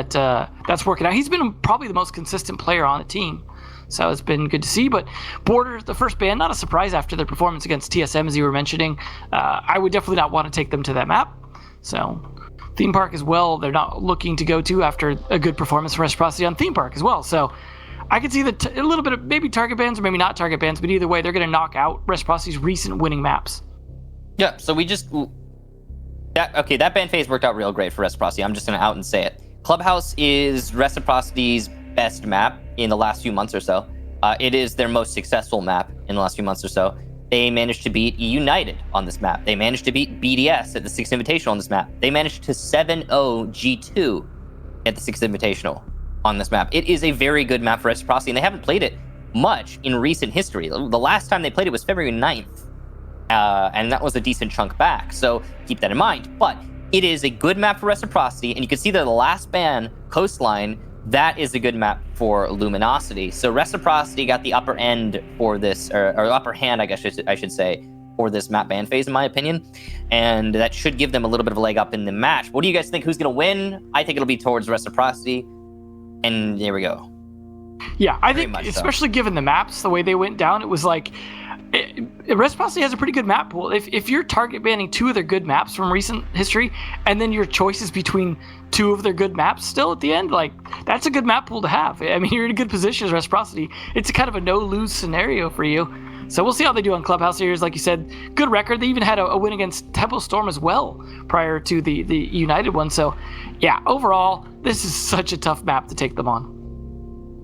that's working out. He's been probably the most consistent player on the team. So it's been good to see. But Border, the first ban, not a surprise after their performance against TSM, as you were mentioning. I would definitely not want to take them to that map. So Theme Park as well, they're not looking to go to after a good performance from Reciprocity on Theme Park as well. So I could see a little bit of maybe target bans or maybe not target bans, but either way, they're going to knock out Reciprocity's recent winning maps. Yeah, so that ban phase worked out real great for Reciprocity. I'm just going to out and say it. Clubhouse is Reciprocity's best map in the last few months or so. It is their most successful map in the last few months or so. They managed to beat United on this map. They managed to beat BDS at the 6th Invitational on this map. They managed to 7-0 G2 at the 6th Invitational on this map. It is a very good map for Reciprocity, and they haven't played it much in recent history. The last time they played it was February 9th, and that was a decent chunk back, so keep that in mind. But it is a good map for Reciprocity, and you can see that the last ban, Coastline, that is a good map for Luminosity. So Reciprocity got the upper end for this, or upper hand, I guess I should say, for this map ban phase, in my opinion. And that should give them a little bit of a leg up in the match. What do you guys think? Who's going to win? I think it'll be towards Reciprocity. And there we go. Yeah, I think, especially given the maps, the way they went down, it was like, Reciprocity has a pretty good map pool. If you're target banning 2 of their good maps from recent history, and then your choice is between 2 of their good maps still at the end, like, that's a good map pool to have. I mean, you're in a good position as Reciprocity. It's a kind of a no-lose scenario for you. So we'll see how they do on Clubhouse series. Like you said, good record. They even had a win against Tempo Storm as well prior to the United one. So, yeah, overall, this is such a tough map to take them on.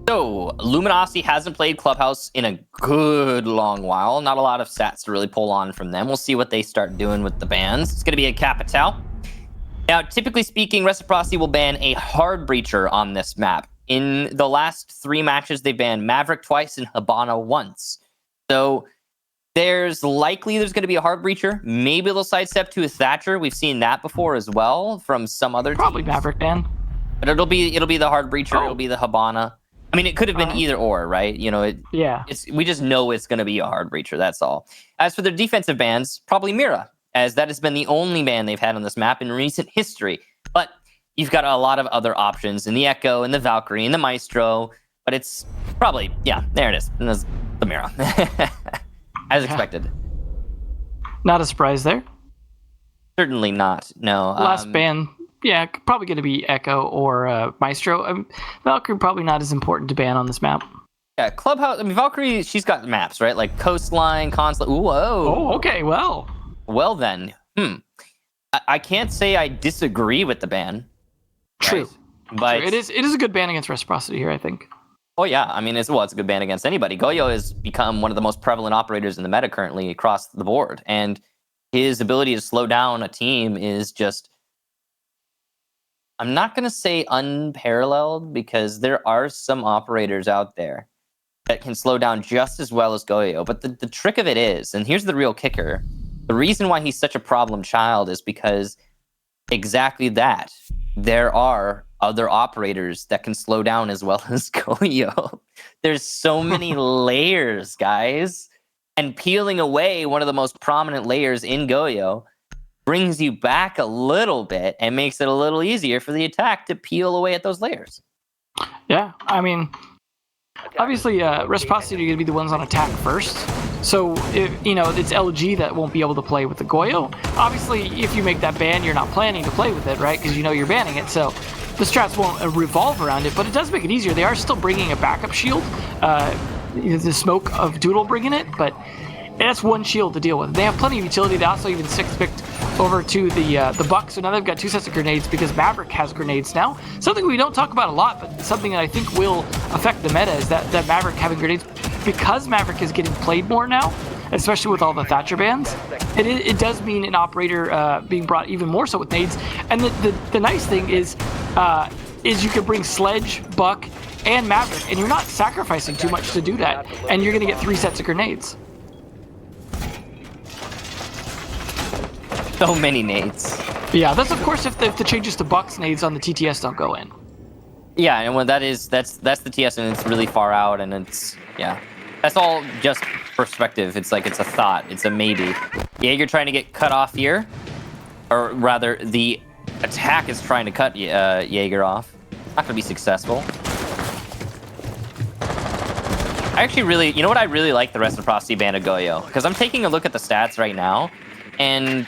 So, Luminosity hasn't played Clubhouse in a good long while. Not a lot of stats to really pull on from them. We'll see what they start doing with the bans. It's going to be a Capital. Now, typically speaking, Reciprocity will ban a hard breacher on this map. In the last 3 matches, they banned Maverick twice and Habana once. So, there's going to be a hard breacher. Maybe they'll sidestep to a Thatcher. We've seen that before as well from some other Probably teams. Maverick ban. But it'll be the hard breacher. It'll be the Habana. I mean, it could have been either or, right? You know, we just know it's going to be a hard breacher. That's all. As for their defensive bans, probably Mira, as that has been the only ban they've had on this map in recent history. But you've got a lot of other options in the Echo and the Valkyrie and the Maestro. But it's probably, there it is. And there's the Mira. As expected. Not a surprise there. Certainly not, no. Last ban. Yeah, probably going to be Echo or Maestro. Valkyrie probably not as important to ban on this map. Yeah, Clubhouse. I mean, Valkyrie, she's got maps, right? Like Coastline, Consulate. Whoa. Oh, okay. Well then. I can't say I disagree with the ban. True. Right? But True. It is a good ban against Reciprocity here, I think. Oh yeah, I mean, it's a good ban against anybody. Goyo has become one of the most prevalent operators in the meta currently across the board, and his ability to slow down a team is just, I'm not going to say unparalleled, because there are some operators out there that can slow down just as well as Goyo. But the trick of it is, and here's the real kicker, the reason why he's such a problem child is because exactly that. There are other operators that can slow down as well as Goyo. There's so many layers, guys. And peeling away one of the most prominent layers in Goyo brings you back a little bit and makes it a little easier for the attack to peel away at those layers. Yeah, I mean, obviously, Reciprocity are going to be the ones on attack first. So, it's LG that won't be able to play with the Goyo. Obviously, if you make that ban, you're not planning to play with it, right? Because you're banning it. So, the strats won't revolve around it, but it does make it easier. They are still bringing a backup shield. The smoke of Doodle bringing it, but that's one shield to deal with. They have plenty of utility. They also even six-picked over to the Bucks, so now they've got 2 sets of grenades because Maverick has grenades now. Something we don't talk about a lot, but something that I think will affect the meta is that Maverick having grenades. Because Maverick is getting played more now, especially with all the Thatcher bans, it does mean an operator being brought even more so with nades. And the nice thing is you can bring Sledge, Buck, and Maverick, and you're not sacrificing too much to do that, and you're going to get 3 sets of grenades. So many nades. Yeah, that's of course if the changes to Buck's nades on the TTS don't go in. Yeah, and when that's the TS, and it's really far out, and that's all just perspective. It's like it's a thought, it's a maybe. Jaeger trying to get cut off here, or rather, the attack is trying to cut Jaeger off. Not gonna be successful. I actually really, you know what I really like the Reciprocity ban of Goyo? Because I'm taking a look at the stats right now, and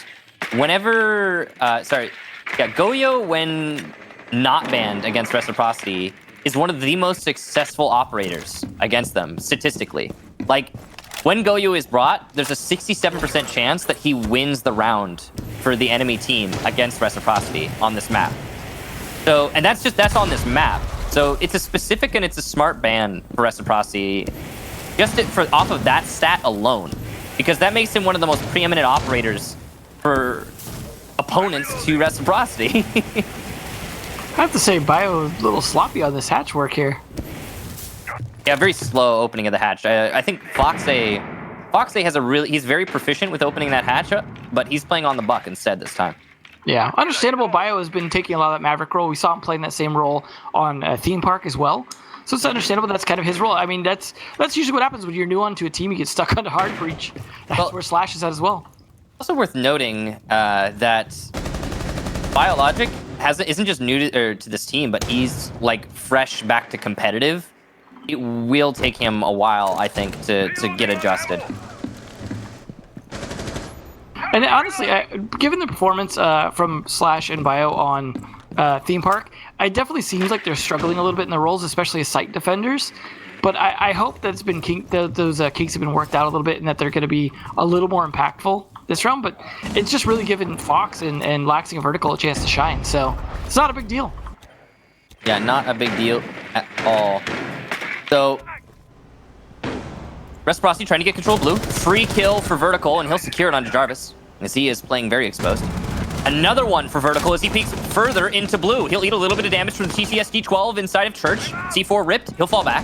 whenever, Goyo, when not banned against Reciprocity, is one of the most successful operators against them, statistically. Like, when Goyo is brought, there's a 67% chance that he wins the round for the enemy team against Reciprocity on this map. So, and that's on this map. So it's a specific and it's a smart ban for Reciprocity, just off of that stat alone, because that makes him one of the most preeminent operators for opponents to Reciprocity. I have to say, Bio a little sloppy on this hatch work here. Yeah, very slow opening of the hatch. I think Foxay has he's very proficient with opening that hatch up, but he's playing on the buck instead this time. Yeah, understandable. Bio has been taking a lot of that Maverick role. We saw him playing that same role on Theme Park as well. So it's understandable that's kind of his role. I mean, that's usually what happens when you're new onto a team. You get stuck onto hard breach. That's where Slash is at as well. Also worth noting that Biologic isn't just new to this team, but he's like fresh back to competitive. It will take him a while, I think, to get adjusted. And honestly, given the performance from Slash and Bio on Theme Park, it definitely seems like they're struggling a little bit in their roles, especially as site defenders. But I hope that it's been those kinks have been worked out a little bit, and that they're going to be a little more impactful this round. But it's just really given Fox and Laxing and Vertical a chance to shine. So it's not a big deal. Yeah, not a big deal at all. So Reciprocity trying to get control of blue. Free kill for Vertical, and he'll secure it onto Jarvis, as he is playing very exposed. Another one for Vertical as he peeks further into blue. He'll eat a little bit of damage from the TTSD-12 inside of Church. C4 ripped. He'll fall back.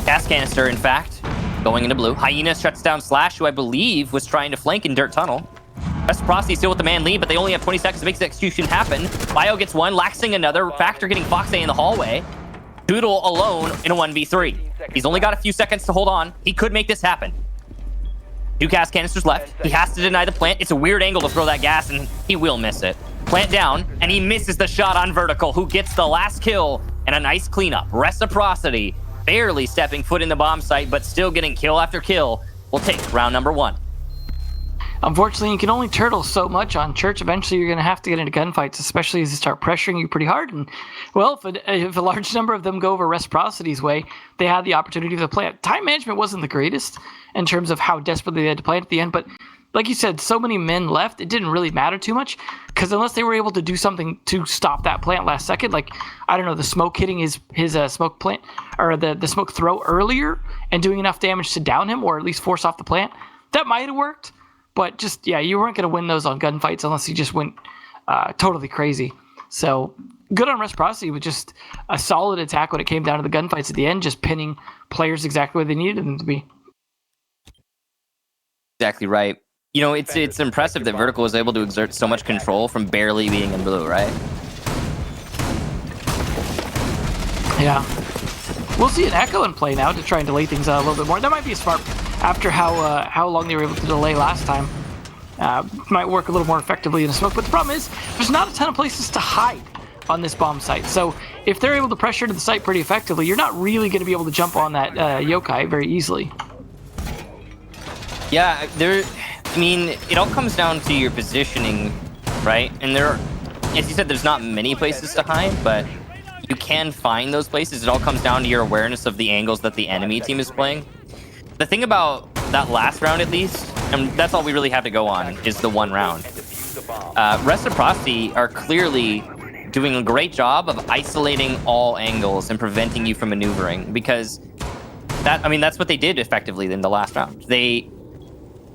Gas canister, in fact, going into blue. Hyena shuts down Slash, who I believe was trying to flank in Dirt Tunnel. Reciprocity still with the man lead, but they only have 20 seconds to make the execution happen. Bio gets one, Laxing another. Factor getting Foxay in the hallway. Doodle alone in a 1v3. He's only got a few seconds to hold on. He could make this happen. 2 gas canisters left. He has to deny the plant. It's a weird angle to throw that gas, and he will miss it. Plant down, and he misses the shot on Vertical, who gets the last kill and a nice cleanup. Reciprocity barely stepping foot in the bomb site, but still getting kill after kill. Will take round number 1. Unfortunately, you can only turtle so much on Church. Eventually, you're going to have to get into gunfights, especially as they start pressuring you pretty hard. And, well, if a large number of them go over Reciprocity's way, they had the opportunity to play it. Time management wasn't the greatest in terms of how desperately they had to play it at the end. But like you said, so many men left, it didn't really matter too much. Because unless they were able to do something to stop that plant last second, like, I don't know, the smoke hitting his smoke plant, or the smoke throw earlier and doing enough damage to down him, or at least force off the plant, that might have worked. But just, yeah, you weren't going to win those on gunfights unless you just went totally crazy. So good on Reciprocity with just a solid attack when it came down to the gunfights at the end, just pinning players exactly where they needed them to be. Exactly right. You know, it's impressive that Vertical was able to exert so much control from barely being in blue, right? Yeah. We'll see an Echo in play now to try and delay things out a little bit more. That might be a smart after how long they were able to delay last time. Might work a little more effectively in the smoke, but the problem is there's not a ton of places to hide on this bomb site. So if they're able to pressure to the site pretty effectively, you're not really going to be able to jump on that yokai very easily. Yeah, I mean, it all comes down to your positioning, right? And as you said, there's not many places to hide, but you can find those places. It all comes down to your awareness of the angles that the enemy team is playing. The thing about that last round, at least, and that's all we really have to go on, is the one round. Reciprocity are clearly doing a great job of isolating all angles and preventing you from maneuvering, because that's what they did effectively in the last round. They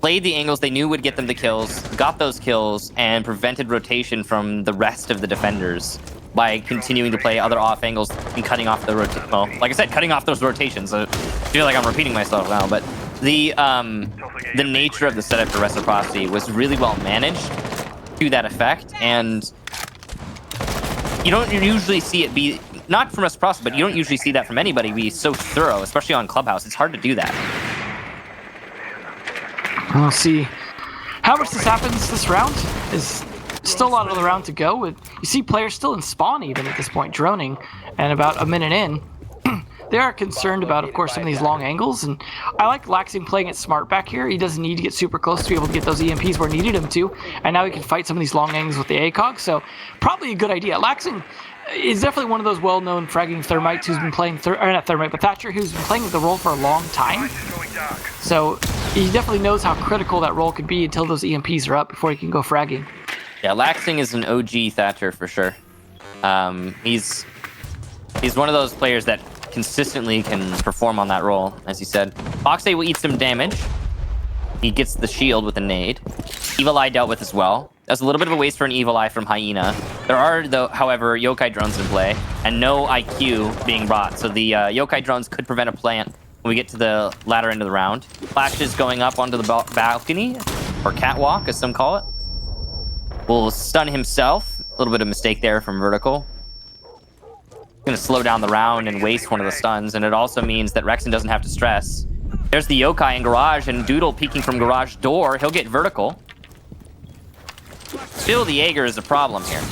played the angles they knew would get them the kills, got those kills, and prevented rotation from the rest of the defenders by continuing to play other off angles and cutting off the well, like I said, cutting off those rotations. I feel like I'm repeating myself now, but the nature of the setup for Reciprocity was really well managed to that effect, and you don't usually see it be, not from Reciprocity, but you don't usually see that from anybody be so thorough, especially on Clubhouse. It's hard to do that. We'll see how much this happens this round. Is Still a lot of the round to go. You see players still in spawn even at this point, droning, and about a minute in. They are concerned about, of course, some of these long angles, and I like Laxing playing it smart back here. He doesn't need to get super close to be able to get those EMPs where needed him to, and now he can fight some of these long angles with the ACOG, so probably a good idea. Laxing is definitely one of those well-known fragging Thermites who's been playing, or not Thermite, but Thatcher, who's been playing the role for a long time. So he definitely knows how critical that role could be until those EMPs are up before he can go fragging. Yeah, Laxing is an OG Thatcher for sure. He's one of those players that consistently can perform on that role, as you said. Foxay will eat some damage. He gets the shield with a nade. Evil Eye dealt with as well. That's a little bit of a waste for an Evil Eye from Hyena. There are, though, however, Yokai drones in play, and no IQ being brought, so the Yokai drones could prevent a plant when we get to the latter end of the round. Flash is going up onto the balcony, or catwalk, as some call it. Will stun himself. A little bit of mistake there from Vertical. Going to slow down the round and waste one of the stuns, and it also means that Rexon doesn't have to stress. There's the Yokai in Garage, and Doodle peeking from Garage door. He'll get Vertical. Still, the Jaeger is a problem here.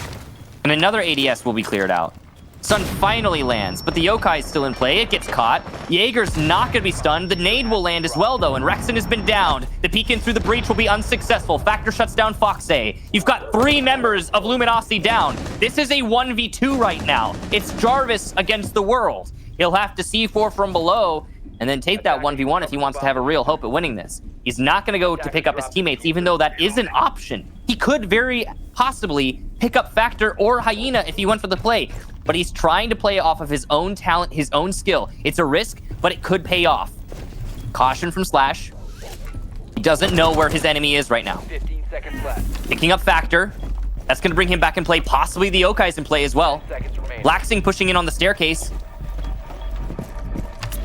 And another ADS will be cleared out. Stun finally lands, but the Yokai is still in play. It gets caught. Jaeger's not going to be stunned. The nade will land as well, though, and Rexon has been downed. The peek in through the breach will be unsuccessful. Factor shuts down Foxay. You've got 3 members of Luminosity down. This is a 1v2 right now. It's Jarvis against the world. He'll have to C4 from below and then take that 1v1 if he wants to have a real hope at winning this. He's not going to go to pick up his teammates, even though that is an option. He could very possibly pick up Factor or Hyena if he went for the play, but he's trying to play off of his own talent, his own skill. It's a risk, but it could pay off. Caution from Slash. He doesn't know where his enemy is right now. 15 seconds left. Picking up Factor. That's going to bring him back in play. Possibly the Yokai's in play as well. Laxing pushing in on the staircase.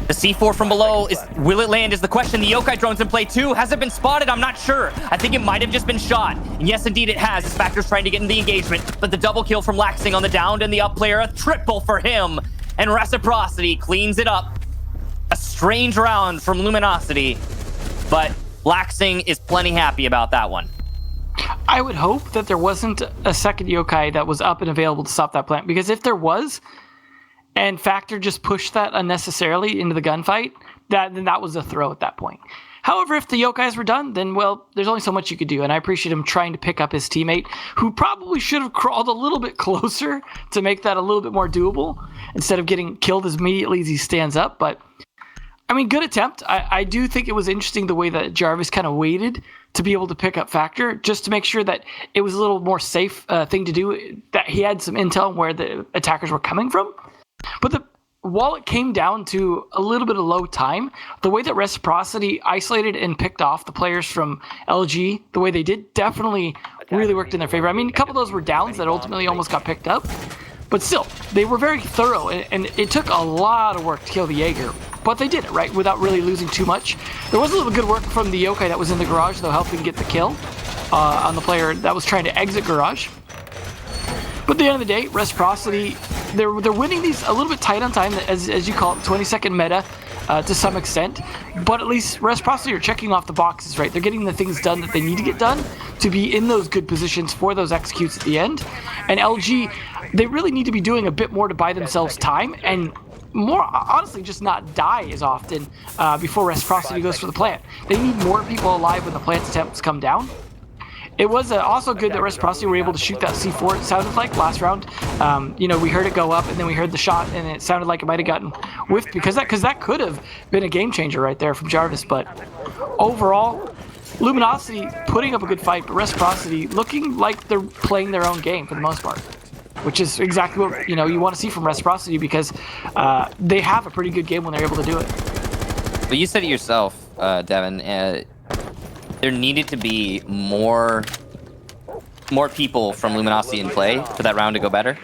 The C4 from below, will it land is the question. The Yokai drone's in play too. Has it been spotted? I'm not sure. I think it might have just been shot. And yes, indeed it has. As Factor's trying to get in the engagement. But the double kill from Laxing on the downed and the up player. A triple for him. And Reciprocity cleans it up. A strange round from Luminosity. But Laxing is plenty happy about that one. I would hope that there wasn't a second Yokai that was up and available to stop that plant. Because if there was, and Factor just pushed that unnecessarily into the gunfight, then that was a throw at that point. However, if the Yokais were done, then, well, there's only so much you could do, and I appreciate him trying to pick up his teammate, who probably should have crawled a little bit closer to make that a little bit more doable, instead of getting killed as immediately as he stands up, but, I mean, good attempt. I do think it was interesting the way that Jarvis kind of waited to be able to pick up Factor, just to make sure that it was a little more safe thing to do, that he had some intel on where the attackers were coming from. But while it came down to a little bit of low time, the way that Reciprocity isolated and picked off the players from LG, the way they did, definitely really worked in their favor. I mean, a couple of those were downs that ultimately almost got picked up. But still, they were very thorough, and it took a lot of work to kill the Jaeger. But they did it, right, without really losing too much. There was a little good work from the Yokai that was in the garage, though, helping get the kill on the player that was trying to exit garage. But at the end of the day, Reciprocity, they're winning these a little bit tight on time, as you call it, 20-second meta to some extent. But at least Reciprocity are checking off the boxes, right? They're getting the things done that they need to get done to be in those good positions for those executes at the end. And LG, they really need to be doing a bit more to buy themselves time and more, honestly, just not die as often before Reciprocity goes for the plant. They need more people alive when the plant's attempts come down. It was also good that Reciprocity were able to shoot that C4, it sounded like, last round. You know, we heard it go up, and then we heard the shot, and it sounded like it might have gotten whiffed, because that could have been a game changer right there from Jarvis. But overall, Luminosity putting up a good fight, but Reciprocity looking like they're playing their own game for the most part, which is exactly what, you know, you want to see from Reciprocity, because they have a pretty good game when they're able to do it. But you said it yourself, Devin. There needed to be more people from Luminosity in play for that round to go better.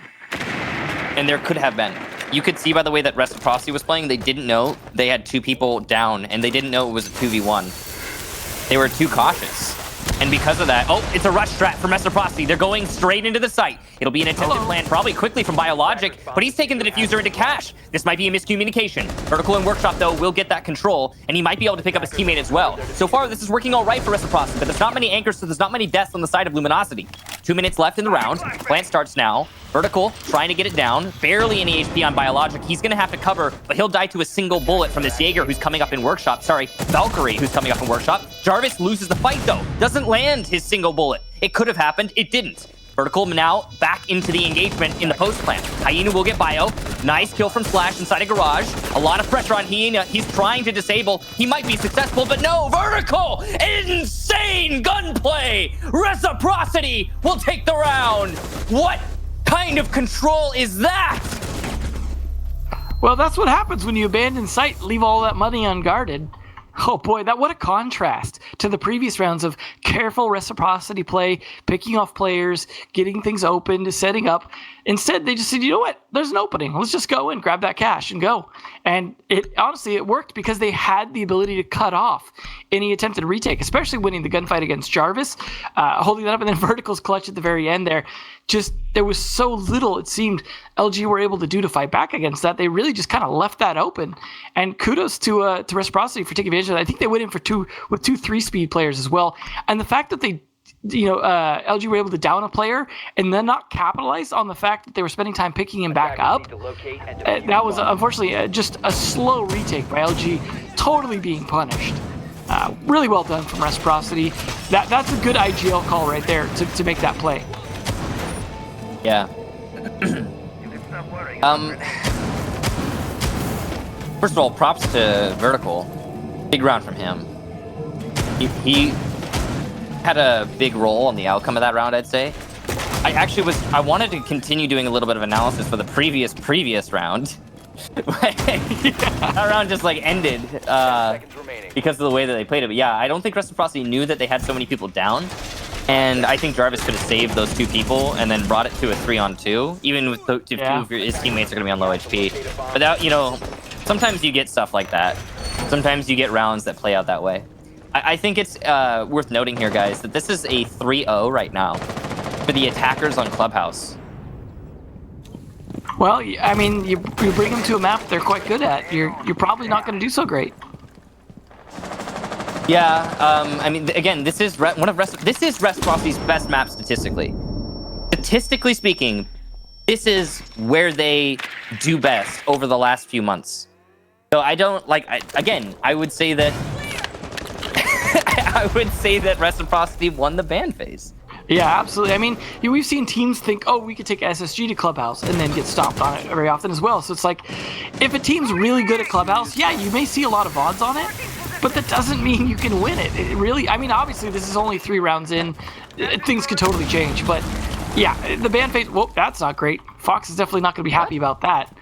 And there could have been. You could see by the way that Reciprocity was playing, they didn't know they had 2 people down, and they didn't know it was a 2v1. They were too cautious. And because of that, oh, it's a rush strat from Reciprocity. They're going straight into the site. It'll be an attempted plan, probably quickly from Biologic, but he's taking the diffuser into cash. This might be a miscommunication. Vertical and Workshop, though, will get that control, and he might be able to pick up his teammate as well. So far, this is working all right for Reciprocity, but there's not many anchors, so there's not many deaths on the side of Luminosity. 2 minutes left in the round. Plant starts now. Vertical trying to get it down. Barely any HP on Biologic. He's going to have to cover, but he'll die to a single bullet from this Jaeger who's coming up in Workshop. Sorry, Valkyrie who's coming up in Workshop. Jarvis loses the fight though. Doesn't land his single bullet. It could have happened. It didn't. Vertical now back into the engagement in the post plant. Hyena will get bio. Nice kill from Slash inside a garage. A lot of pressure on Hyena. He's trying to disable. He might be successful, but no. Vertical! Insane gunplay! Reciprocity will take the round. What kind of control is that? Well, that's what happens when you abandon site, leave all that money unguarded. Oh boy, what a contrast to the previous rounds of careful Reciprocity play, picking off players, getting things open, setting up. Instead, they just said, you know what? There's an opening. Let's just go in, grab that cash, and go. And honestly, it worked because they had the ability to cut off any attempted retake, especially winning the gunfight against Jarvis, holding that up, and then Vertical's clutch at the very end there. Just, there was so little, it seemed, LG were able to do to fight back against that. They really just kind of left that open. And kudos to Reciprocity for taking advantage of that. I think they went in with two 3-speed players as well. And the fact that they, LG were able to down a player and then not capitalize on the fact that they were spending time picking him back up, that was unfortunately just a slow retake by LG, totally being punished. Really well done from Reciprocity. That's a good IGL call right there to make that play. Yeah. First of all, props to Vertical. Big round from him. He had a big role in the outcome of that round, I'd say. I wanted to continue doing a little bit of analysis for the previous round. That round just ended because of the way that they played it. But yeah, I don't think Reciprocity knew that they had so many people down. And I think Jarvis could have saved those 2 people and then brought it to a 3-on-2, even with two of his teammates are going to be on low HP. But that, sometimes you get stuff like that. Sometimes you get rounds that play out that way. I think it's worth noting here, guys, that this is a 3-0 right now for the attackers on Clubhouse. Well, I mean, you bring them to a map they're quite good at. You're probably not going to do so great. Yeah, I mean, again, this is Reciprocity's best map statistically. Statistically speaking, this is where they do best over the last few months. So I don't I would say that I would say that Reciprocity won the ban phase. Yeah, absolutely. I mean, we've seen teams think, oh, we could take SSG to Clubhouse and then get stomped on it very often as well. So it's like, if a team's really good at Clubhouse, yeah, you may see a lot of odds on it, but that doesn't mean you can win it. It really, I mean, obviously this is only 3 rounds in. Things could totally change, but yeah, the ban phase, well, that's not great. Fox is definitely not going to be happy about that.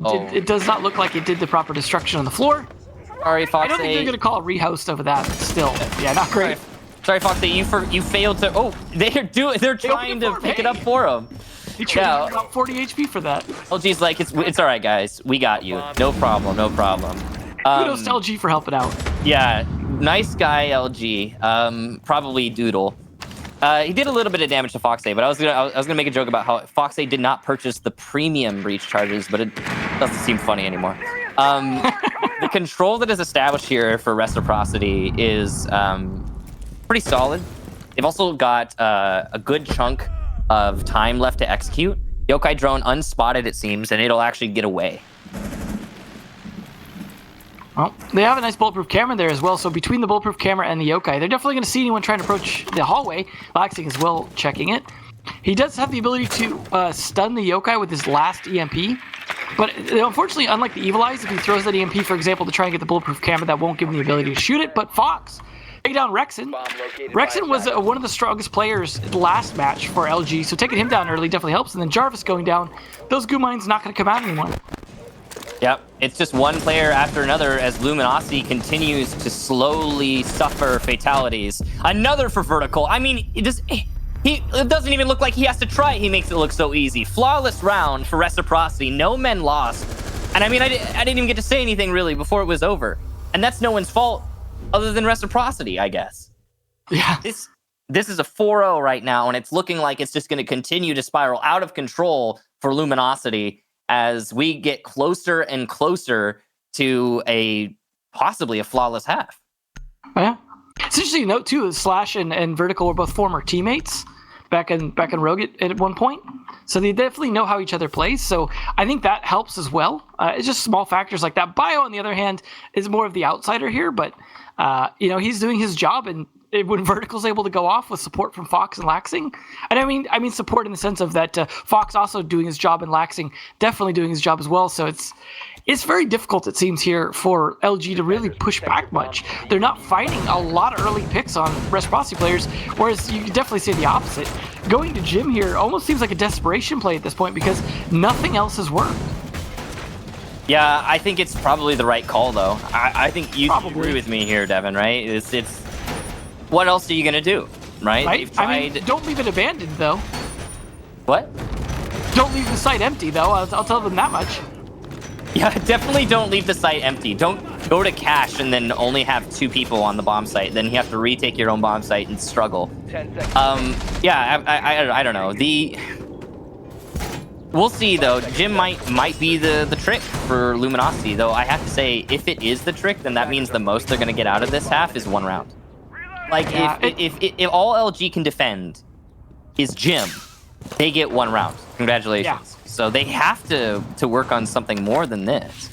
Oh. It does not look like it did the proper destruction on the floor. Sorry, Fox. I don't think they're going to call a rehost over that, but still, yeah, not great. Sorry, Fox. You failed to. Oh, they're trying to pick it up for him. He traded about 40 HP for that. LG's like, it's all right, guys. We got you. No problem. No problem. Kudos to LG for helping out. Yeah, nice guy, LG. Probably Doodle. He did a little bit of damage to Foxay, but I was gonna make a joke about how Foxay did not purchase the premium breach charges, but it doesn't seem funny anymore. The control that is established here for Reciprocity is pretty solid. They've also got a good chunk of time left to execute. Yokai drone unspotted, it seems, and it'll actually get away. Well, they have a nice bulletproof camera there as well, so between the bulletproof camera and the Yokai, they're definitely going to see anyone trying to approach the hallway. Laxing as well checking it. He does have the ability to stun the Yokai with his last EMP, but unfortunately, unlike the Evil Eyes, if he throws that EMP, for example, to try and get the bulletproof camera, that won't give him the ability to shoot it, but Fox take down Rexon. Rexon was one of the strongest players last match for LG, so taking him down early definitely helps, and then Jarvis going down, those goo mines not going to come out anymore. Yep, it's just one player after another as Luminosity continues to slowly suffer fatalities. Another for Vertical. I mean, it doesn't even look like he has to try. He makes it look so easy. Flawless round for Reciprocity. No men lost. And I mean, I didn't even get to say anything really before it was over. And that's no one's fault other than Reciprocity, I guess. Yeah. This is a 4-0 right now, and it's looking like it's just going to continue to spiral out of control for Luminosity as we get closer and closer to possibly a flawless half. Yeah. It's interesting to note, too, Slash and Vertical were both former teammates. back in Rogue at one point. So they definitely know how each other plays. So I think that helps as well. It's just small factors like that. Bio, on the other hand, is more of the outsider here, but he's doing his job, and when Vertical's able to go off with support from Fox and Laxing, and I mean support in the sense of that Fox also doing his job and Laxing definitely doing his job as well. So it's very difficult, it seems, here for LG to really push back much. They're not finding a lot of early picks on Reciprocity players, whereas you could definitely say the opposite. Going to Jim here almost seems like a desperation play at this point because nothing else has worked. Yeah, I think it's probably the right call, though. I think you agree with me here, Devin, right? It's what else are you going to do, right? I mean, don't leave it abandoned, though. What? Don't leave the site empty, though. I'll tell them that much. Yeah, definitely don't leave the site empty. Don't go to cache and then only have 2 people on the bomb site. Then you have to retake your own bomb site and struggle. Yeah, I don't know. We'll see, though. Jim might be the trick for Luminosity, though. I have to say, if it is the trick, then that means the most they're going to get out of this half is 1 round. Like, yeah, if all LG can defend is Jim, they get 1 round. Congratulations. Yeah. So they have to work on something more than this.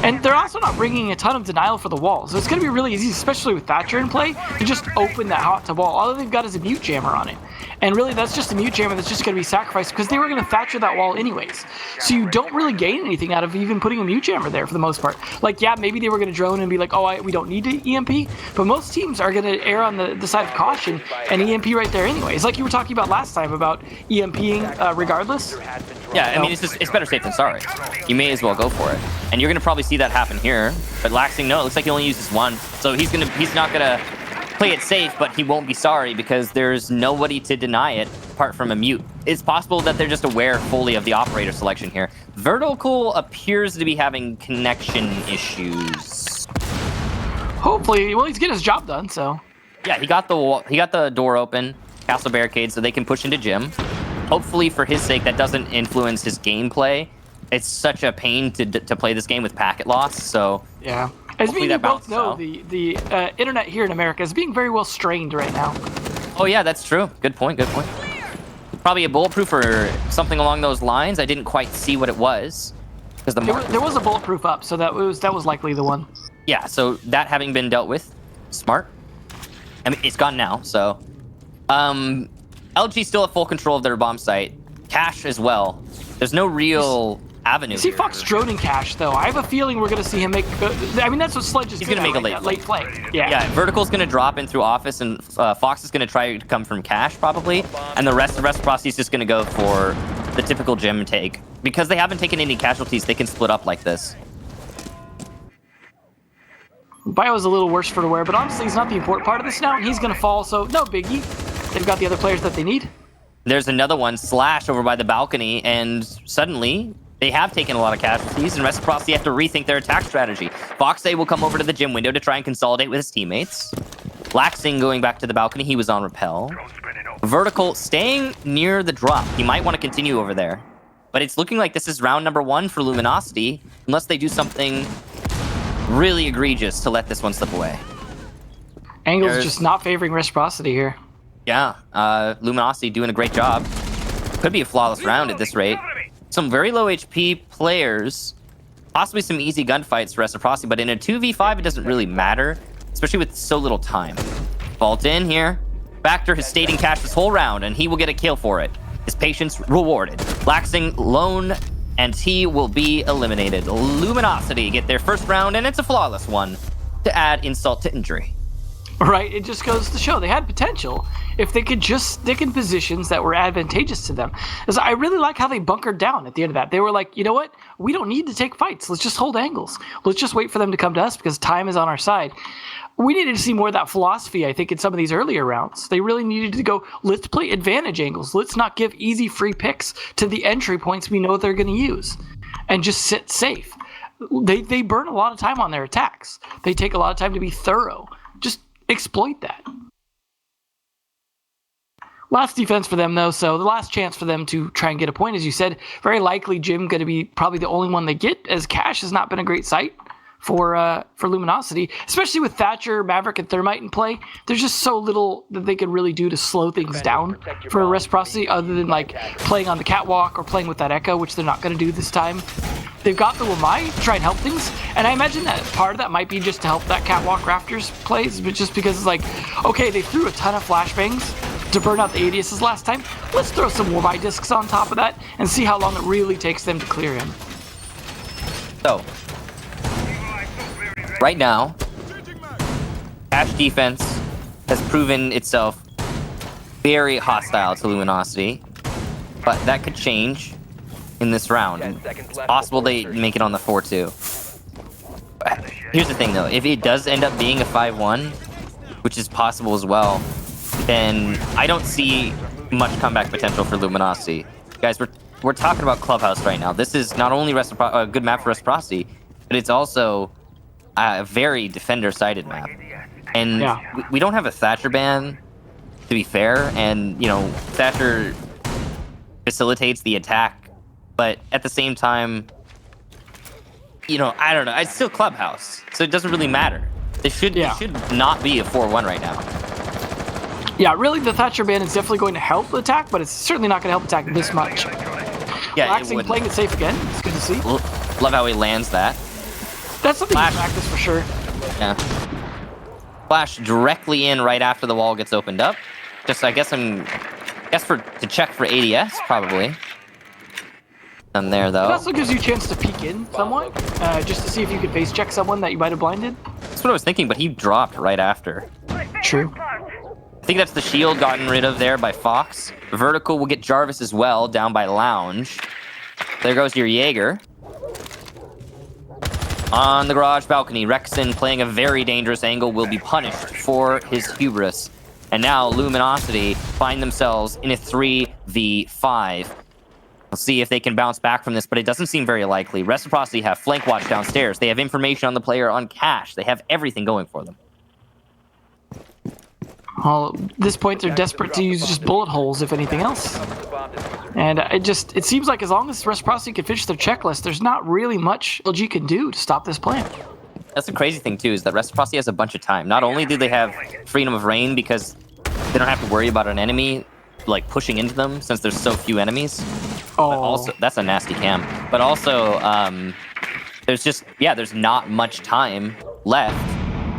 And they're also not bringing a ton of denial for the wall. So it's going to be really easy, especially with Thatcher in play, to just open that hot tub wall. All they've got is a mute jammer on it. And really, that's just a mute jammer that's just going to be sacrificed because they were going to Thatcher that wall anyways. So you don't really gain anything out of even putting a mute jammer there for the most part. Like, yeah, maybe they were going to drone and be like, oh, we don't need to EMP. But most teams are going to err on the side of caution and EMP right there anyways. Like you were talking about last time about EMPing regardless. Yeah, I mean, it's better safe than sorry. You may as well go for it. And you're going to probably see that happen here. But Laxing, no, it looks like he only uses 1. So he's not going to play it safe, but he won't be sorry because there's nobody to deny it apart from a mute. It's possible that they're just aware fully of the operator selection here. Vertical appears to be having connection issues. Hopefully, well, he's getting his job done, so. Yeah, he got the door open, castle barricade, so they can push into Jim. Hopefully, for his sake, that doesn't influence his gameplay. It's such a pain to play this game with packet loss, so... Yeah. As we both know, the internet here in America is being very well strained right now. Oh, yeah, that's true. Good point. Probably a bulletproof or something along those lines. I didn't quite see what it was. Because there was a bulletproof up, so that was likely the one. Yeah, so that having been dealt with, smart. I mean, it's gone now, so... LG still have full control of their bomb site. Cache as well. There's no real avenue. See Fox droning cache though. I have a feeling we're gonna see him make. I mean, that's what Sledge is. He's gonna make a late play. Yeah. Yeah. Vertical's gonna drop in through office, and Fox is gonna try to come from cache probably, and the rest of Reciprocity is just gonna go for the typical Jim take because they haven't taken any casualties. They can split up like this. Bio's a little worse for the wear, but honestly, he's not the important part of this now. He's gonna fall, so no biggie. They've got the other players that they need. There's another one, Slash, over by the balcony, and suddenly they have taken a lot of casualties, and Reciprocity have to rethink their attack strategy. Foxay will come over to the gym window to try and consolidate with his teammates. Laxing going back to the balcony, he was on rappel. Vertical staying near the drop. He might want to continue over there. But it's looking like this is round number 1 for Luminosity, unless they do something really egregious to let this one slip away. Angle's just not favoring Reciprocity here. Yeah, Luminosity doing a great job. Could be a flawless round at this rate. Some very low HP players, possibly some easy gunfights for Reciprocity, but in a 2v5 it doesn't really matter, especially with so little time. Vault in here. Factor has stayed in cache this whole round, and he will get a kill for it. His patience rewarded. Laxing lone, and he will be eliminated. Luminosity get their first round, and it's a flawless one to add insult to injury. Right, it just goes to show they had potential if they could just stick in positions that were advantageous to them. Because I really like how they bunkered down at the end of that. They were like, you know what? We don't need to take fights. Let's just hold angles. Let's just wait for them to come to us because time is on our side. We needed to see more of that philosophy, I think, in some of these earlier rounds. They really needed to go, let's play advantage angles. Let's not give easy free picks to the entry points we know they're going to use and just sit safe. They burn a lot of time on their attacks. They take a lot of time to be thorough. Just exploit that. Last defense for them, though, so the last chance for them to try and get a point, as you said, very likely Jim going to be probably the only one they get, as Cache has not been a great sight for Luminosity, especially with Thatcher, Maverick, and Thermite in play. There's just so little that they could really do to slow things down for Reciprocity, other than like playing on the catwalk or playing with that Echo, which they're not going to do this time. They've got the Wamai to try and help things, and I imagine that part of that might be just to help that catwalk Rafters plays, but just because it's like, okay, they threw a ton of flashbangs to burn out the ADSs last time. Let's throw some Wamai discs on top of that and see how long it really takes them to clear him. So, right now, Ash defense has proven itself very hostile to Luminosity, but that could change in this round. It's possible they make it on the 4-2. Here's the thing, though. If it does end up being a 5-1, which is possible as well, then I don't see much comeback potential for Luminosity. Guys, we're talking about Clubhouse right now. This is not only a good map for Reciprocity, but it's also a very defender-sided map. And we don't have a Thatcher ban, to be fair, and, you know, Thatcher facilitates the attack, but at the same time, you know, I don't know. It's still Clubhouse, so it doesn't really matter. It should not be a 4-1 right now. Yeah, really, the Thatcher ban is definitely going to help the attack, but it's certainly not going to help attack this much. Yeah, Relaxing, playing it safe again. It's good to see. Love how he lands that. That's something you practice for sure. Yeah. Flash directly in right after the wall gets opened up. Just, I guess to check for ADS, probably. Done there, though. It also gives you a chance to peek in somewhat, just to see if you could face check someone that you might have blinded. That's what I was thinking, but he dropped right after. True. I think that's the shield gotten rid of there by Fox. Vertical will get Jarvis as well, down by Lounge. There goes your Jaeger. On the garage balcony, Rexon, playing a very dangerous angle, will be punished for his hubris. And now Luminosity find themselves in a 3v5. We'll see if they can bounce back from this, but it doesn't seem very likely. Reciprocity have flank watch downstairs. They have information on the player on cache. They have everything going for them. Well, at this point, they're desperate to use just bullet holes, if anything else. And it seems like as long as Reciprocity can finish their checklist, there's not really much LG can do to stop this plan. That's the crazy thing, too, is that Reciprocity has a bunch of time. Not only do they have freedom of reign because they don't have to worry about an enemy, like, pushing into them since there's so few enemies. Oh. But also, that's a nasty cam. But also, there's not much time left.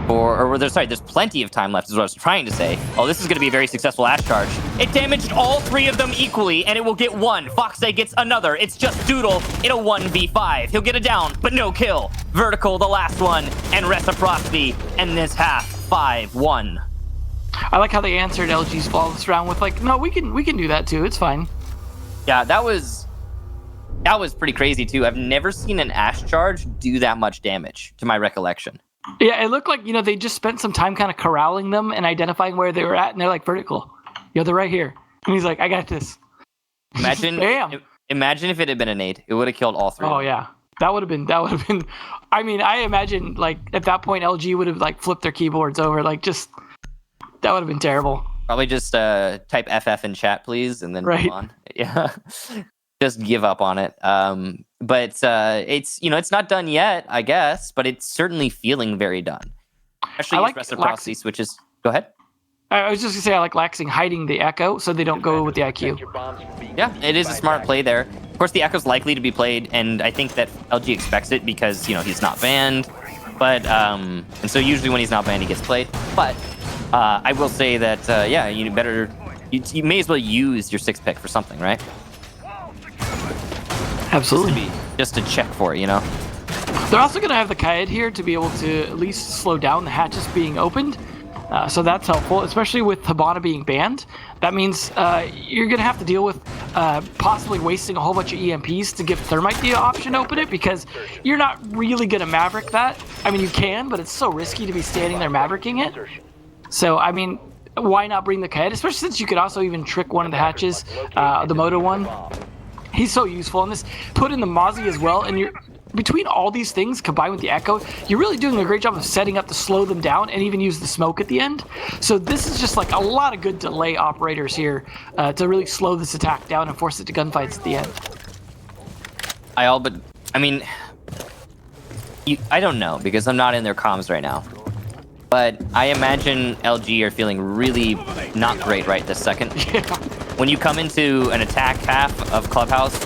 There's plenty of time left is what I was trying to say. Oh, this is going to be a very successful Ash charge. It damaged all three of them equally, and it will get one. Foxay gets another. It's just Doodle in a 1v5. He'll get a down, but no kill. Vertical, the last one, and Reciprocity end this half 5-1. I like how they answered LG's flawless round with like, no, we can do that too. It's fine. Yeah, that was pretty crazy too. I've never seen an Ash charge do that much damage, to my recollection. Yeah, it looked like, they just spent some time kind of corralling them and identifying where they were at, and they're like, vertical. They're right here. And he's like, I got this. Imagine if it had been a nade. It would have killed all three. Oh, yeah. That would have been, I mean, I imagine, like, at that point, LG would have, like, flipped their keyboards over. Like, just, that would have been terrible. Probably just type FF in chat, please, and then move on. Yeah. Just give up on it. But it's not done yet, I guess, but it's certainly feeling very done. Especially if Reciprocity switches. Go ahead. I was just going to say I like Laxing hiding the Echo so they don't go with the IQ. Yeah, it is a smart play there. Of course, the Echo's likely to be played, and I think that LG expects it because, he's not banned. But, and so usually when he's not banned, he gets played. But I will say that, you may as well use your 6 pick for something, right? Absolutely. Just to check for it, They're also going to have the Kaid here to be able to at least slow down the hatches being opened. So that's helpful, especially with Hibana being banned. That means you're going to have to deal with possibly wasting a whole bunch of EMPs to give Thermite the option to open it, because you're not really going to Maverick that. I mean, you can, but it's so risky to be standing there Mavericking it. So, I mean, why not bring the Kaid, especially since you could also even trick one of the hatches, the Moto one. He's so useful, and this put in the Mozzie as well, and you're between all these things combined with the Echo, you're really doing a great job of setting up to slow them down and even use the smoke at the end. So this is just like a lot of good delay operators here to really slow this attack down and force it to gunfights at the end. I don't know because I'm not in their comms right now. But I imagine LG are feeling really not great right this second. Yeah. When you come into an attack half of Clubhouse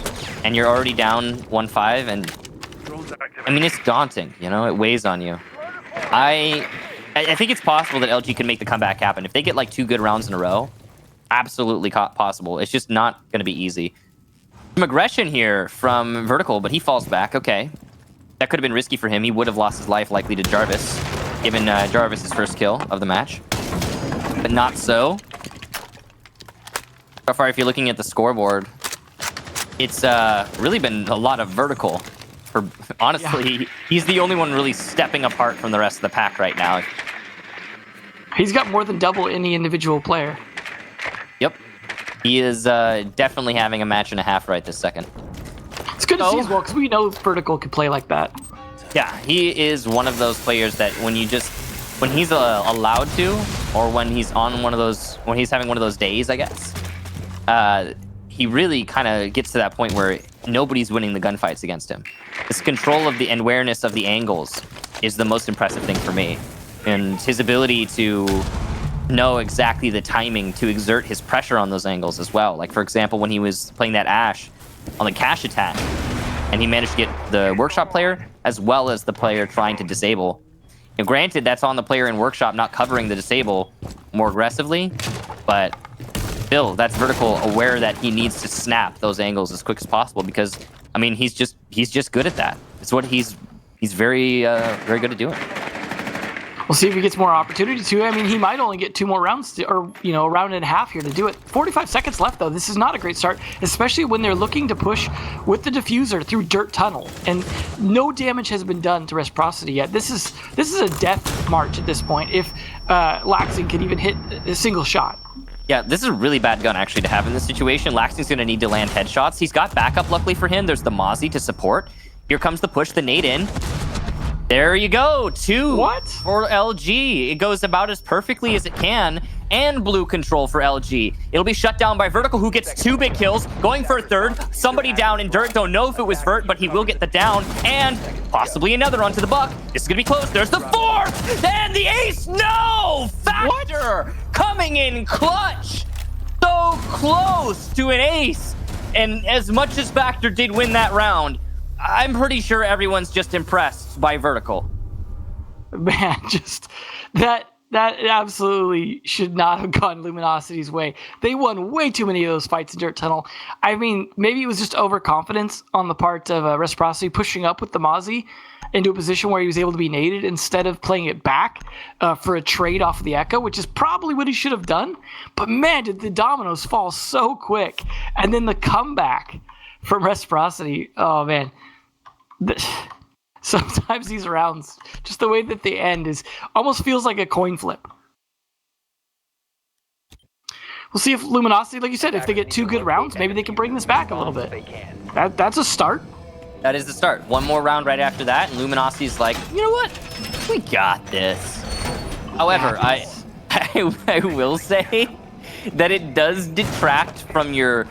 and you're already down 1-5, and I mean, it's daunting, you know, it weighs on you. I think it's possible that LG can make the comeback happen. If they get like 2 good rounds in a row, absolutely possible. It's just not going to be easy. Some aggression here from Vertical, but he falls back. Okay. That could have been risky for him. He would have lost his life likely to Jarvis, given Jarvis' first kill of the match. But not so. So far, if you're looking at the scoreboard, it's really been a lot of Vertical. Honestly, he's the only one really stepping apart from the rest of the pack right now. He's got more than double any individual player. Yep. He is definitely having a match and a half right this second. It's good to see as well, because we know Vertical can play like that. Yeah, he is one of those players that when he's allowed to, or when he's on when he's having one of those days, I guess, he really kind of gets to that point where nobody's winning the gunfights against him. His control of and awareness of the angles is the most impressive thing for me. And his ability to know exactly the timing to exert his pressure on those angles as well. Like, for example, when he was playing that Ashe on the cash attack, and he managed to get the Workshop player as well as the player trying to disable. Now, granted, that's on the player in Workshop not covering the disable more aggressively, but still, that's Vertical aware that he needs to snap those angles as quick as possible because, I mean, he's just good at that. It's what he's very good at doing. We'll see if he gets more opportunity to. I mean, he might only get 2 more rounds, or a round and a half here to do it. 45 seconds left, though. This is not a great start, especially when they're looking to push with the diffuser through Dirt Tunnel, and no damage has been done to Reciprocity yet. This is a death march at this point. If Laxing can even hit a single shot. Yeah, this is a really bad gun, actually, to have in this situation. Laxing's going to need to land headshots. He's got backup, luckily for him. There's the Mozzie to support. Here comes the push, the nade in. There you go, 2 for LG. It goes about as perfectly as it can, and blue control for LG. It'll be shut down by Vertical, who gets 2 big kills, going for a third. Somebody down in Dirt. Don't know if it was Vert, but he will get the down, and possibly another onto the Buck. This is going to be close. There's the 4th, and the ace. No! Factor coming in clutch. So close to an ace. And as much as Factor did win that round, I'm pretty sure everyone's just impressed by Vertical. Man, just that absolutely should not have gone Luminosity's way. They won way too many of those fights in Dirt Tunnel. I mean, maybe it was just overconfidence on the part of Reciprocity pushing up with the Mozzie into a position where he was able to be naded instead of playing it back for a trade off of the Echo, which is probably what he should have done. But man, did the dominoes fall so quick. And then the comeback from Reciprocity, oh man. Sometimes these rounds, just the way that they end almost feels like a coin flip. We'll see if Luminosity, like you said, if they get 2 good rounds, maybe they can bring this back a little bit. That's a start. That is the start. 1 more round right after that, and Luminosity's like, you know what? We got this. However, I will say that it does detract from your,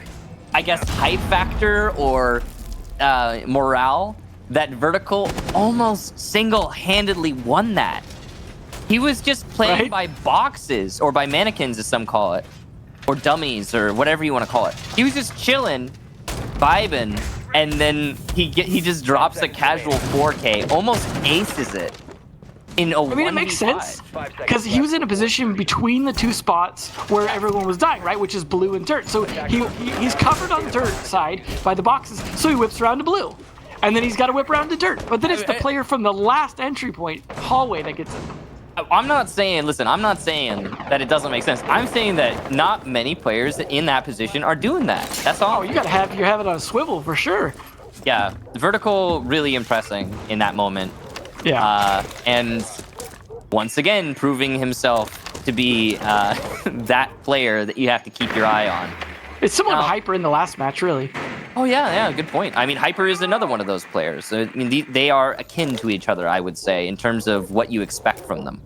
I guess, hype factor or morale that Vertical almost single-handedly won that. He was just playing by boxes, or by mannequins as some call it, or dummies, or whatever you want to call it. He was just chilling, vibing, and then he just drops a casual 4K, almost aces it in a 1v5. I mean, it makes sense, because he was in a position between the 2 spots where everyone was dying, right, which is blue and dirt. So he's covered on the dirt side by the boxes, so he whips around to blue. And then he's got to whip around to dirt. But then it's the player from the last entry point, hallway, that gets him. I'm not saying that it doesn't make sense. I'm saying that not many players in that position are doing that. That's all. Oh, you got to have your head on a swivel for sure. Yeah, Vertical really impressing in that moment. Yeah. And once again, proving himself to be that player that you have to keep your eye on. It's similar to Hyper in the last match, really. Oh, yeah, good point. I mean, Hyper is another one of those players. I mean, they are akin to each other, I would say, in terms of what you expect from them.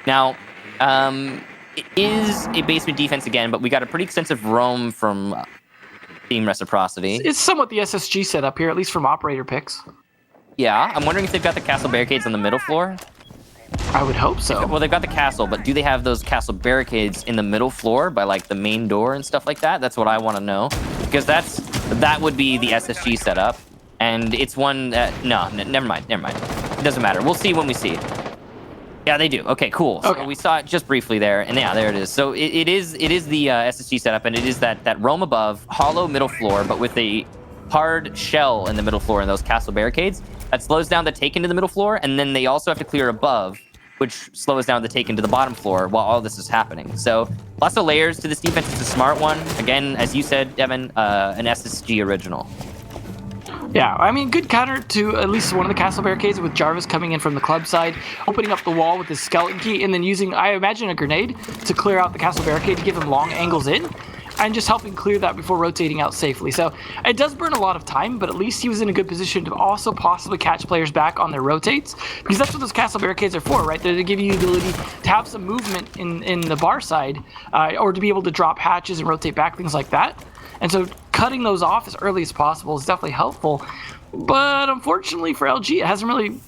Now, it is a basement defense again, but we got a pretty extensive roam from Team Reciprocity. It's somewhat the SSG setup here, at least from operator picks. Yeah, I'm wondering if they've got the castle barricades on the middle floor. I would hope so. Well, they've got the castle, but do they have those castle barricades in the middle floor by like the main door and stuff like that? That's what I want to know, because that would be the SSG setup, and it's one that never mind. It doesn't matter. We'll see when we see it. Yeah, they do. Okay, cool. Okay. So we saw it just briefly there, and yeah, there it is. So it is the SSG setup, and it is that roam above, hollow middle floor, but with a hard shell in the middle floor and those castle barricades. That slows down the take into the middle floor, and then they also have to clear above, which slows down the take into the bottom floor while all this is happening. So lots of layers to this defense. It's a smart one. Again, as you said, Devin, an SSG original. Yeah, I mean, good counter to at least one of the castle barricades with Jarvis coming in from the club side, opening up the wall with his skeleton key, and then using, I imagine, a grenade to clear out the castle barricade to give him long angles in, and just helping clear that before rotating out safely. So it does burn a lot of time, but at least he was in a good position to also possibly catch players back on their rotates, because that's what those castle barricades are for, right? They're to give you the ability to have some movement in the bar side, or to be able to drop hatches and rotate back, things like that. And so cutting those off as early as possible is definitely helpful. But unfortunately for LG, it hasn't really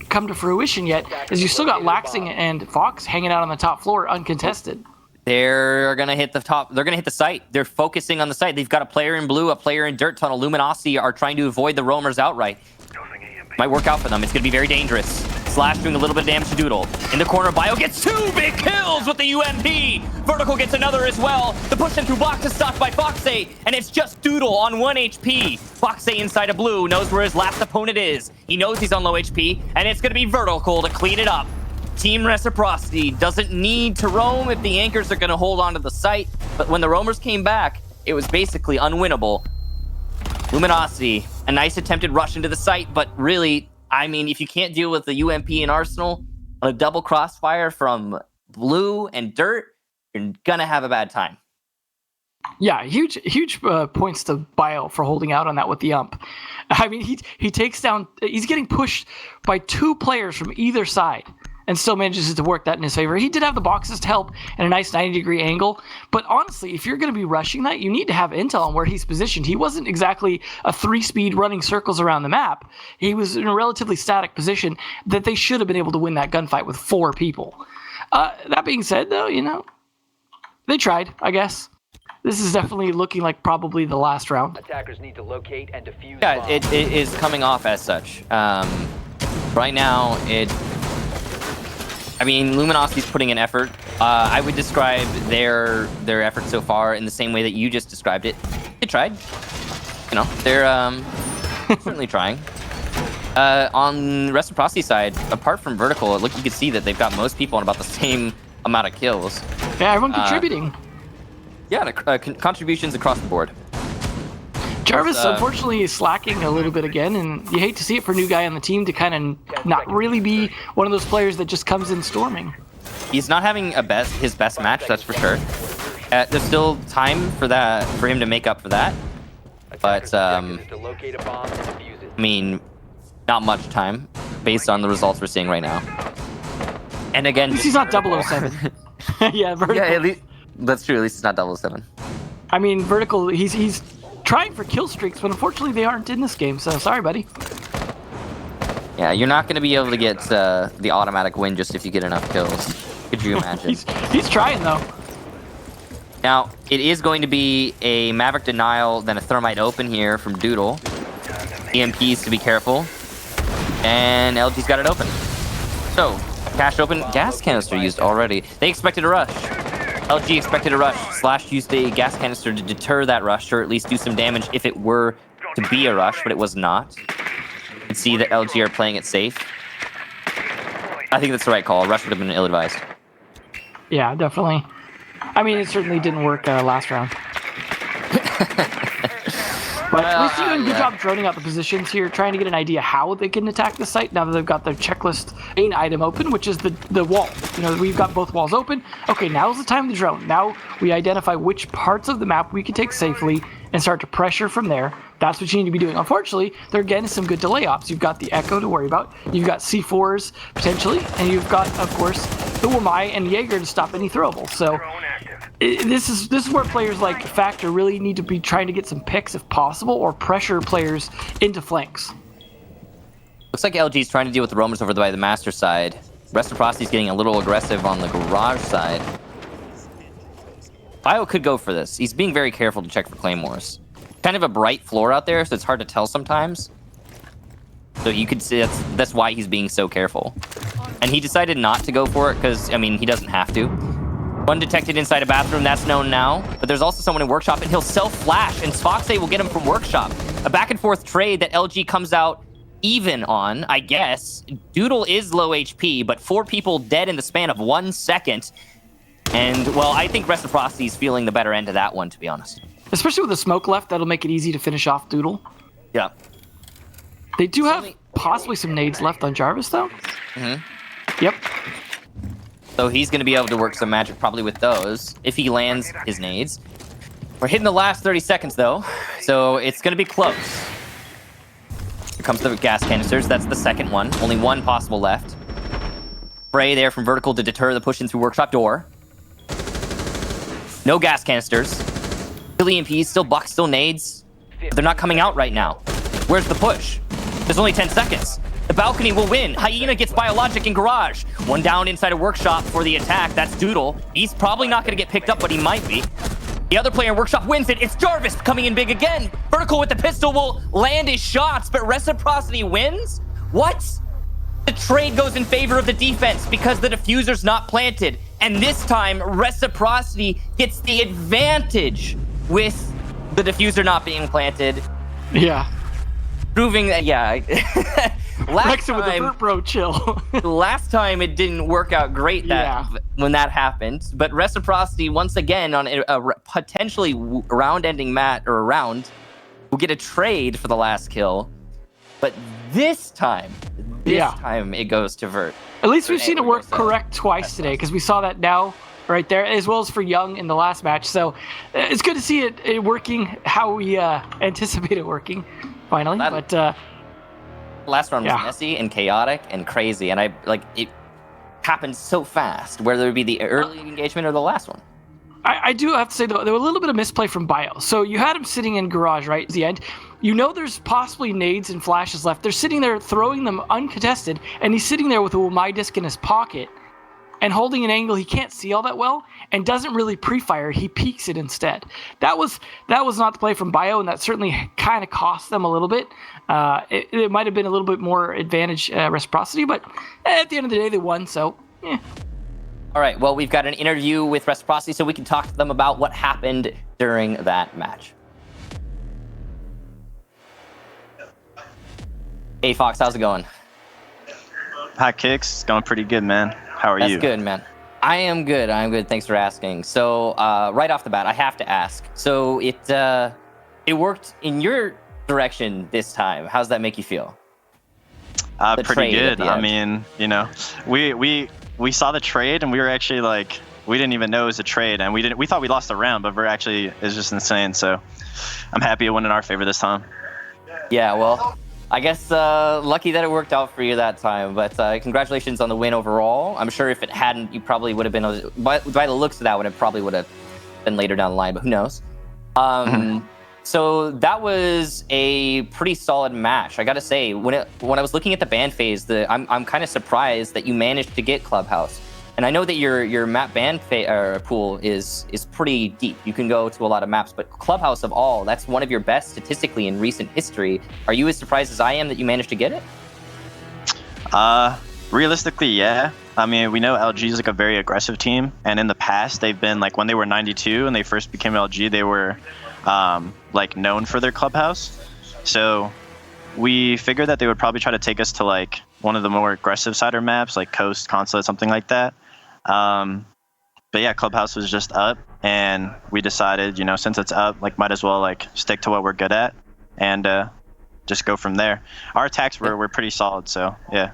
come to fruition yet, as you still got Laxing and Fox hanging out on the top floor uncontested. They're going to hit the top. They're going to hit the site. They're focusing on the site. They've got a player in blue, a player in dirt tunnel. Luminosity are trying to avoid the roamers outright. Might work out for them. It's going to be very dangerous. Slash doing a little bit of damage to Doodle. In the corner, Bio gets 2 big kills with the UMP. Vertical gets another as well. The push in through box is stopped by Foxay, and it's just Doodle on 1 HP. Foxay inside of blue knows where his last opponent is. He knows he's on low HP, and it's going to be Vertical to clean it up. Team Reciprocity doesn't need to roam if the anchors are going to hold on to the site, but when the roamers came back, it was basically unwinnable. Luminosity, a nice attempted rush into the site, but really, I mean, if you can't deal with the UMP in Arsenal on a double crossfire from blue and dirt, you're going to have a bad time. Yeah, huge points to Bio for holding out on that with the ump. I mean, he takes down, he's getting pushed by 2 players from either side, and still manages to work that in his favor. He did have the boxes to help and a nice 90-degree angle, but honestly, if you're going to be rushing that, you need to have intel on where he's positioned. He wasn't exactly a 3-speed running circles around the map. He was in a relatively static position that they should have been able to win that gunfight with 4 people. That being said, though, they tried, I guess. This is definitely looking like probably the last round. Attackers need to locate and defuse. Yeah, it is coming off as such. Right now, I mean, Luminosity's putting in effort. I would describe their effort so far in the same way that you just described it. They tried. They're certainly trying. On Reciprocity side, apart from Vertical, you can see that they've got most people on about the same amount of kills. Yeah, everyone contributing. Yeah, contributions across the board. Jarvis, unfortunately, is slacking a little bit again, and you hate to see it for a new guy on the team to kind of not really be one of those players that just comes in storming. He's not having his best match, that's for sure. There's still time for him to make up for that. But, I mean, not much time based on the results we're seeing right now. And again, at least he's not 007. Yeah, Vertical. Yeah, at least, that's true. At least it's not 007. I mean, Vertical, he's trying for kill streaks, but unfortunately they aren't in this game, so sorry, buddy. Yeah, you're not going to be able to get the automatic win just if you get enough kills. Could you imagine? he's trying, though. Now, it is going to be a Maverick Denial, then a Thermite Open here from Doodle. EMPs to be careful. And LG's got it open. So, cash open, gas canister used already. They expected a rush. LG expected a rush. Slash used a gas canister to deter that rush, or at least do some damage if it were to be a rush, but it was not. You can see that LG are playing it safe. I think that's the right call. Rush would have been ill-advised. Yeah, definitely. I mean, it certainly didn't work last round. But at least you're doing a good job droning out the positions here, trying to get an idea how they can attack the site now that they've got their checklist main item open, which is the wall. We've got both walls open. Okay, now's the time to drone. Now we identify which parts of the map we can take safely and start to pressure from there. That's what you need to be doing. Unfortunately, there again is some good delay ops. You've got the Echo to worry about. You've got C4s potentially, and you've got, of course, the Wamai and Jaeger to stop any throwables. So this is where players like Factor really need to be trying to get some picks if possible, or pressure players into flanks. Looks like LG's trying to deal with the roamers over by the master side. Reciprocity's getting a little aggressive on the garage side. Bio could go for this. He's being very careful to check for claymores. Kind of a bright floor out there, so it's hard to tell sometimes. So you could see that's why he's being so careful. And he decided not to go for it because, I mean, he doesn't have to. One detected inside a bathroom, that's known now. But there's also someone in Workshop, and he'll self-flash, and Sfoxe will get him from Workshop. A back-and-forth trade that LG comes out even on, I guess. Doodle is low HP, but 4 people dead in the span of 1 second. And, well, I think Reciprocity's feeling the better end of that one, to be honest. Especially with the smoke left, that'll make it easy to finish off Doodle. Yeah. They do have possibly some nades left on Jarvis, though. Mm-hmm. Yep. So he's going to be able to work some magic probably with those, if he lands his nades. We're hitting the last 30 seconds, though, so it's going to be close. Here comes the gas canisters. That's the second one. Only one possible left. Spray there from vertical to deter the push in through Workshop door. No gas canisters. Still EMPs, still bucks, still nades. But they're not coming out right now. Where's the push? There's only 10 seconds. The balcony will win. Hyena gets biologic in garage. One down inside a Workshop for the attack. That's Doodle. He's probably not going to get picked up, but he might be. The other player in Workshop wins it. It's Jarvis coming in big again. Vertical with the pistol will land his shots, but Reciprocity wins? What? The trade goes in favor of the defense because the diffuser's not planted. And this time, Reciprocity gets the advantage with the diffuser not being planted. Yeah. Proving that, yeah. Last time, with the Vert Bro chill. Last time it didn't work out great when that happened. But Reciprocity, once again, on a potentially round-ending round, will get a trade for the last kill. But this time it goes to Vert. At least we've seen it work correct twice today, because we saw that now right there, as well as for Young in the last match. So it's good to see it working how we anticipate it working, finally. Last round was messy and chaotic and crazy, and it happened so fast, whether it be the early engagement or the last one. I do have to say, though, there was a little bit of misplay from Bio. So you had him sitting in garage, right, at the end. You know there's possibly nades and flashes left. They're sitting there throwing them uncontested, and he's sitting there with a my disc in his pocket and holding an angle he can't see all that well and doesn't really pre-fire. He peeks it instead. That was not the play from Bio, and that certainly kind of cost them a little bit. It might have been a little bit more advantage Reciprocity, but at the end of the day, they won, so yeah. All right, well, we've got an interview with Reciprocity, so we can talk to them about what happened during that match. Hey, Fox, how's it going? Hi, Kicks. It's going pretty good, man. How are you? That's good, man. I am good. Thanks for asking. So, right off the bat, I have to ask. So, it worked in your direction this time. How's that make you feel? Pretty good. I mean, we saw the trade, and we were actually we didn't even know it was a trade, and we thought we lost the round, but it's just insane. So, I'm happy it went in our favor this time. Yeah, well, I guess lucky that it worked out for you that time, but congratulations on the win overall. I'm sure if it hadn't, you probably would have been, by the looks of that one, it probably would have been later down the line, but who knows. So that was a pretty solid match. I gotta say, when I was looking at the ban phase, I'm kind of surprised that you managed to get Clubhouse. And I know that your map ban pool is pretty deep. You can go to a lot of maps, but Clubhouse of all, that's one of your best statistically in recent history. Are you as surprised as I am that you managed to get it? Realistically, yeah. I mean, we know LG is a very aggressive team, and in the past, they've been when they were 92 and they first became LG, they were known for their Clubhouse. So we figured that they would probably try to take us to one of the more aggressive cider maps, like Coast, Consulate, something like that. But yeah, Clubhouse was just up, and we decided, since it's up, might as well stick to what we're good at and just go from there. Our attacks were pretty solid, so yeah.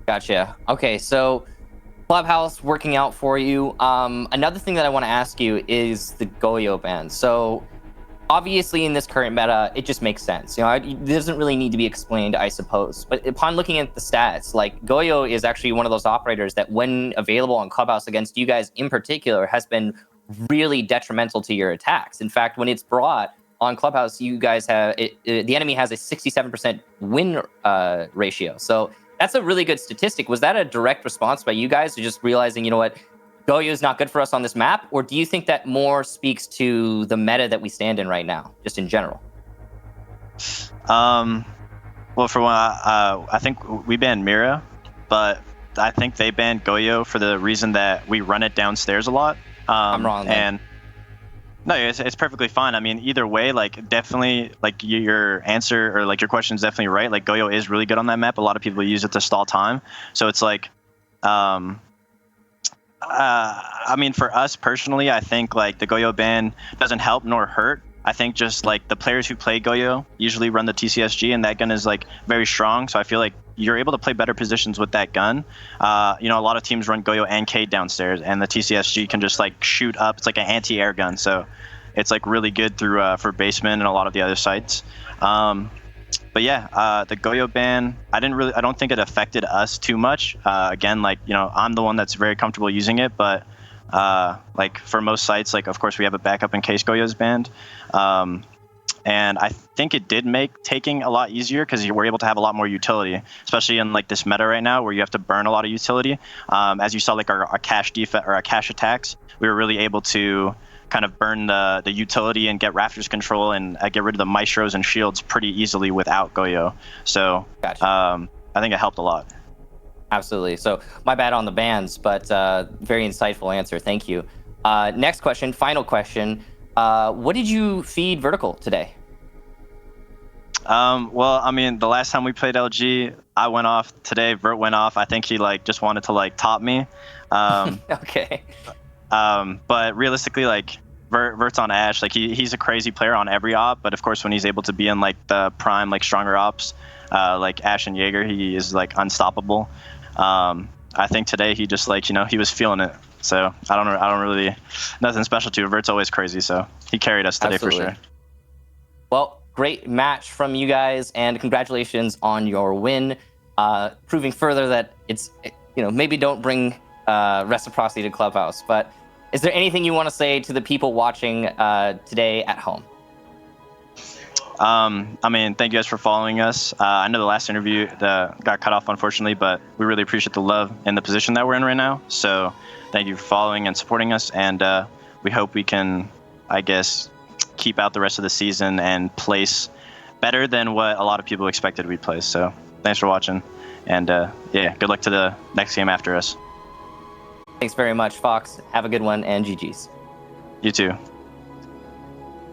Gotcha. Okay, so Clubhouse working out for you. Another thing that I want to ask you is the Goyo ban. So obviously in this current meta, it just makes sense. It doesn't really need to be explained, I suppose. But upon looking at the stats, Goyo is actually one of those operators that when available on Clubhouse against you guys in particular has been really detrimental to your attacks. In fact, when it's brought on Clubhouse, you guys have the enemy has a 67% win ratio. So that's a really good statistic. Was that a direct response by you guys to just realizing, you know what, Goyo is not good for us on this map? Or do you think that more speaks to the meta that we stand in right now, just in general? Well, for one, I think we banned Mira, but I think they banned Goyo for the reason that we run it downstairs a lot. I'm wrong then. And no, it's perfectly fine. I mean, either way, like definitely, like your answer or like your question is definitely right. Like Goyo is really good on that map. A lot of people use it to stall time. So it's like, I mean, for us personally, I think like the Goyo ban doesn't help nor hurt. I think just like the players who play Goyo usually run the TCSG, and that gun is like very strong. So I feel like you're able to play better positions with that gun. You know, a lot of teams run Goyo and Cade downstairs, and the TCSG can just like shoot up. It's like an anti-air gun, so it's like really good through for basement and a lot of the other sites. But yeah, the Goyo ban, I don't think it affected us too much. Again, like, you know, I'm the one that's very comfortable using it, but like for most sites, like of course we have a backup in case Goyo is banned. And I think it did make taking a lot easier because you were able to have a lot more utility, especially in like this meta right now where you have to burn a lot of utility. As you saw, like our cash defense or our cash attacks, we were really able to kind of burn the utility and get Raptors control and get rid of the Maestros and shields pretty easily without Goyo. So Gotcha. I think it helped a lot. Absolutely. So my bad on the bans, but very insightful answer. Thank you. Next question, final question. What did you feed Vertical today? Well, I mean, the last time we played LG, I went off. Today, Vert went off. I think he like just wanted to like top me. Okay. But realistically, like Vert's on Ash. Like he's a crazy player on every op. But of course, when he's able to be in like the prime, like stronger ops, like Ash and Jaeger, he is like unstoppable. I think today he just like, you know, he was feeling it. So I don't really, nothing special to it. Vert's always crazy. So he carried us today. Absolutely. For sure. Well, great match from you guys, and congratulations on your win, proving further that it's, you know, maybe don't bring Reciprocity to Clubhouse. But is there anything you want to say to the people watching today at home? I mean, thank you guys for following us. I know the last interview got cut off, unfortunately, but we really appreciate the love and the position that we're in right now. So thank you for following and supporting us. And we hope we can, I guess, keep out the rest of the season and place better than what a lot of people expected we'd place. So thanks for watching. And yeah, good luck to the next game after us. Thanks very much, Fox. Have a good one, and GG's. You too.